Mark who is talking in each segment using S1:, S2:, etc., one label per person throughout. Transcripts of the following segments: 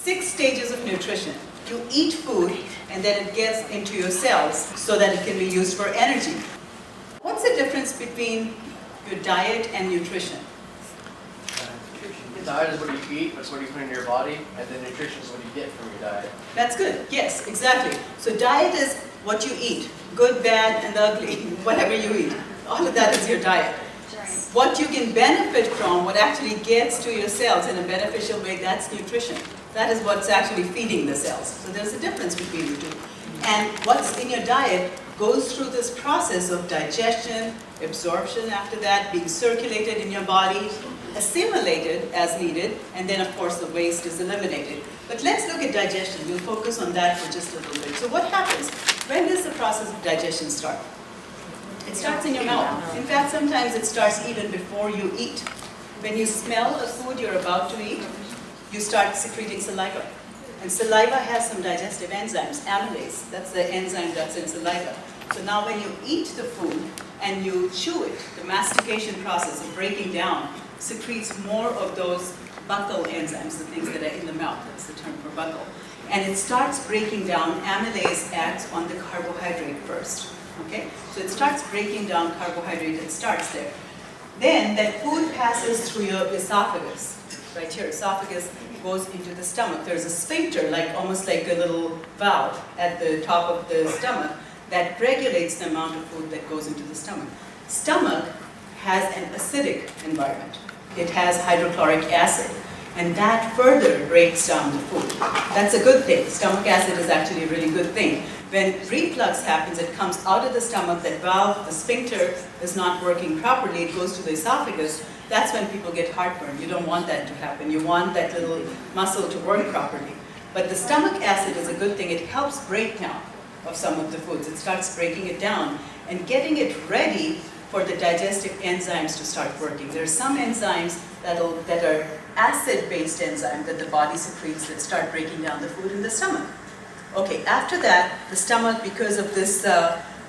S1: 6 stages of nutrition. You eat food and then it gets into your cells so that it can be used for energy. What's the difference between your diet and nutrition?
S2: Diet is what you eat, that's what you put in your body, and then nutrition is what you get from your diet.
S1: That's good. Yes, exactly. So diet is what you eat. Good, bad, and ugly. Whatever you eat. All of that is your diet. What you can benefit from, what actually gets to your cells in a beneficial way, that's nutrition. That is what's actually feeding the cells. So there's a difference between the two. And what's in your diet goes through this process of digestion, absorption after that, being circulated in your body, assimilated as needed, and then of course the waste is eliminated. But let's look at digestion. We'll focus on that for just a little bit. So what happens? When does the process of digestion start? It starts in your mouth. In fact, sometimes it starts even before you eat. When you smell a food you're about to eat, you start secreting saliva. And saliva has some digestive enzymes, amylase. That's the enzyme that's in saliva. So now when you eat the food and you chew it, the mastication process of breaking down secretes more of those buccal enzymes, the things that are in the mouth. That's the term for buccal. And it starts breaking down. Amylase acts on the carbohydrate first. Okay? So it starts breaking down carbohydrate. It starts there. Then that food passes through your esophagus. Right here, esophagus goes into the stomach. There's a sphincter, almost like a little valve at the top of the stomach that regulates the amount of food that goes into the stomach. Stomach has an acidic environment. It has hydrochloric acid, and that further breaks down the food. That's a good thing. Stomach acid is actually a really good thing. When reflux happens, it comes out of the stomach, that valve, the sphincter, is not working properly, it goes to the esophagus. That's when people get heartburn. You don't want that to happen. You want that little muscle to work properly. But the stomach acid is a good thing. It helps breakdown of some of the foods. It starts breaking it down and getting it ready for the digestive enzymes to start working. There are some enzymes that are acid-based enzymes that the body secretes that start breaking down the food in the stomach. Okay, after that, the stomach, because of this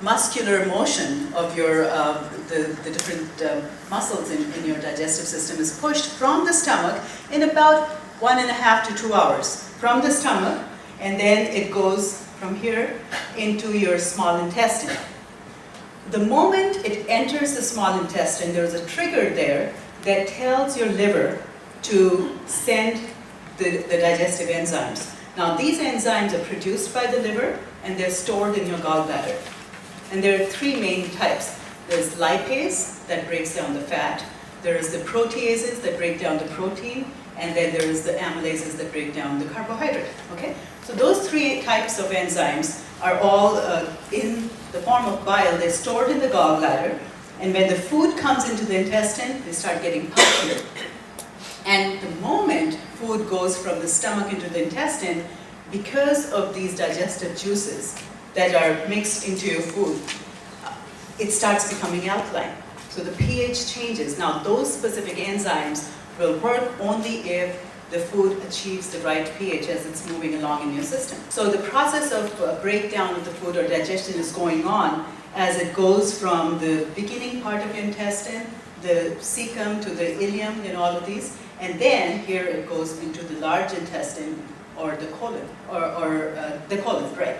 S1: muscular motion of your the different muscles in your digestive system, is pushed from the stomach in about 1.5 to 2 hours from the stomach, and then it goes from here into your small intestine. The moment it enters the small intestine, there's a trigger there that tells your liver to send the digestive enzymes. Now these enzymes are produced by the liver and they're stored in your gallbladder. And there are 3 main types. There's lipase that breaks down the fat, there is the proteases that break down the protein, and then there is the amylases that break down the carbohydrate. Okay? So those 3 types of enzymes are all in the form of bile. They're stored in the gallbladder, and when the food comes into the intestine, they start getting pumped here. And the moment food goes from the stomach into the intestine, because of these digestive juices that are mixed into your food, it starts becoming alkaline. So the pH changes. Now those specific enzymes will work only if the food achieves the right pH as it's moving along in your system. So the process of breakdown of the food or digestion is going on as it goes from the beginning part of your intestine, the cecum to the ileum, and all of these, and then here it goes into the large intestine or the colon, or the colon, right?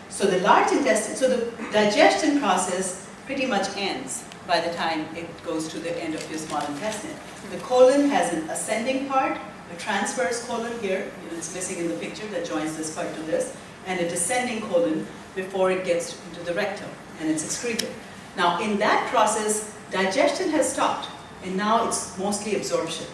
S1: So the large intestine, so the digestion process pretty much ends by the time it goes to the end of your small intestine. The colon has an ascending part, a transverse colon here, it's missing in the picture that joins this part to this, and a descending colon before it gets into the rectum and it's excreted. Now in that process, digestion has stopped, and now it's mostly absorption.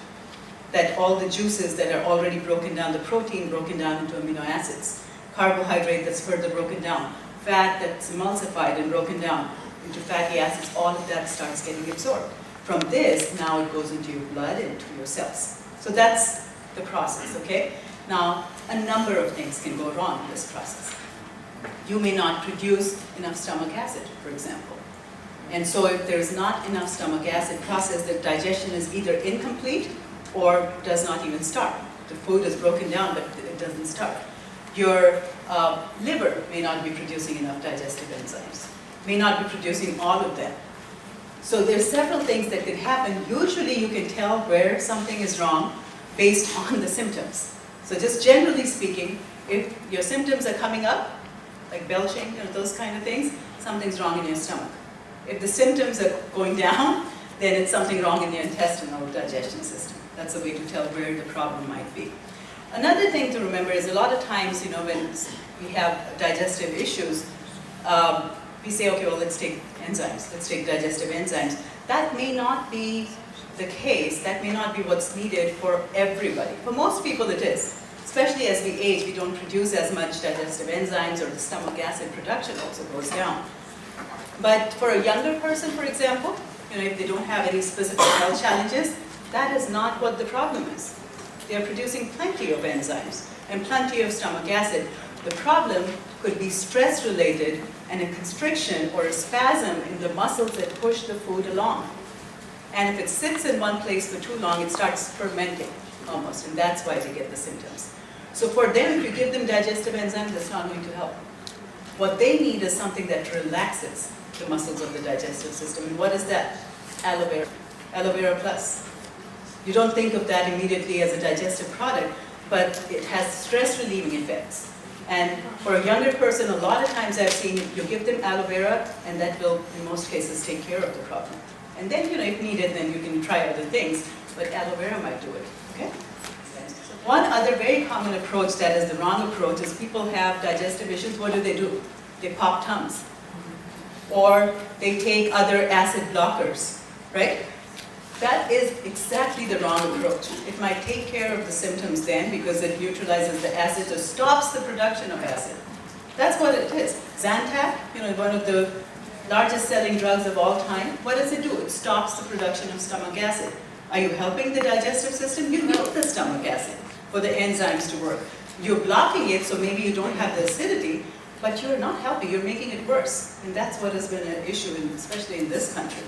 S1: That all the juices that are already broken down, the protein broken down into amino acids, carbohydrate that's further broken down, fat that's emulsified and broken down into fatty acids, all of that starts getting absorbed. From this, now it goes into your blood and into your cells. So that's the process, okay? Now, a number of things can go wrong in this process. You may not produce enough stomach acid, for example. And so if there's not enough stomach acid process, the digestion is either incomplete or does not even start. The food is broken down, but it doesn't start. Your liver may not be producing enough digestive enzymes, may not be producing all of them. So there's several things that could happen. Usually you can tell where something is wrong based on the symptoms. So just generally speaking, if your symptoms are coming up, like belching, those kind of things, something's wrong in your stomach. If the symptoms are going down, then it's something wrong in your intestinal digestion system. That's a way to tell where the problem might be. Another thing to remember is a lot of times, when we have digestive issues, we say, okay, well, let's take enzymes, let's take digestive enzymes. That may not be the case, that may not be what's needed for everybody. For most people it is. Especially as we age, we don't produce as much digestive enzymes, or the stomach acid production also goes down. But for a younger person, for example, if they don't have any specific health challenges, that is not what the problem is. They are producing plenty of enzymes and plenty of stomach acid. The problem could be stress-related and a constriction or a spasm in the muscles that push the food along. And if it sits in one place for too long, it starts fermenting almost, and that's why they get the symptoms. So for them, if you give them digestive enzymes, that's not going to help. What they need is something that relaxes the muscles of the digestive system. And what is that? Aloe vera. Aloe vera plus. You don't think of that immediately as a digestive product, but it has stress-relieving effects. And for a younger person, a lot of times I've seen you give them aloe vera, and that will, in most cases, take care of the problem. And then, if needed, then you can try other things, but aloe vera might do it. Okay? One other very common approach that is the wrong approach is people have digestive issues. What do? They pop Tums. Or they take other acid blockers, right? That is exactly the wrong approach. It might take care of the symptoms then because it neutralizes the acid or stops the production of acid. That's what it is. Zantac, one of the largest selling drugs of all time, what does it do? It stops the production of stomach acid. Are you helping the digestive system? You need the stomach acid for the enzymes to work. You're blocking it, so maybe you don't have the acidity, but you're not helping, you're making it worse. And that's what has been an issue, especially in this country.